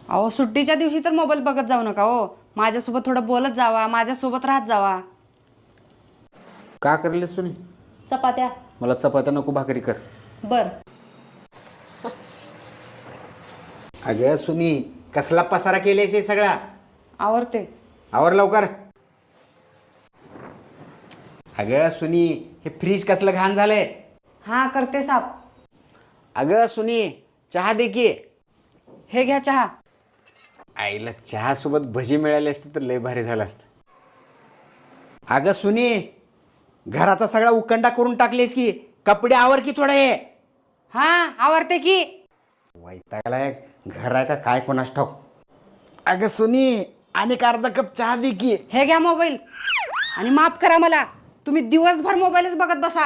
अहो सुट्टीच्या दिवशी तर मोबाईल बघत जाऊ नका हो. माझ्यासोबत थोडं बोलत जावा, माझ्यासोबत राहत जावा. का करले सुनी? चपात्या. मला चपात्या नको, भाकरी कर. बर. अगं सुनी, कसला पसारा केल्याचे सगळा? आवरते. आवर लवकर. अगं सुनी, हे फ्रीज कसलं घाण झालंय. हा करते साफ. अगं सुनी, चहा दे की. हे घ्या चहा. आईला चहा सोबत भजी मिळाली असते तर लय भारी झालं असतं. अगं सुनी, घराचा सगळा उकंडा करून टाकलेस की. कपडे आवर की थोडं. हे हा आवरते की. वैतागला घर आहे का काय कोणास ठाऊक. अगं सुनी, आणि अर्धा कप चहा दे की. हे घ्या मोबाईल. आणि माफ करा मला, तुम्ही दिवसभर मोबाईलच बघत बसा.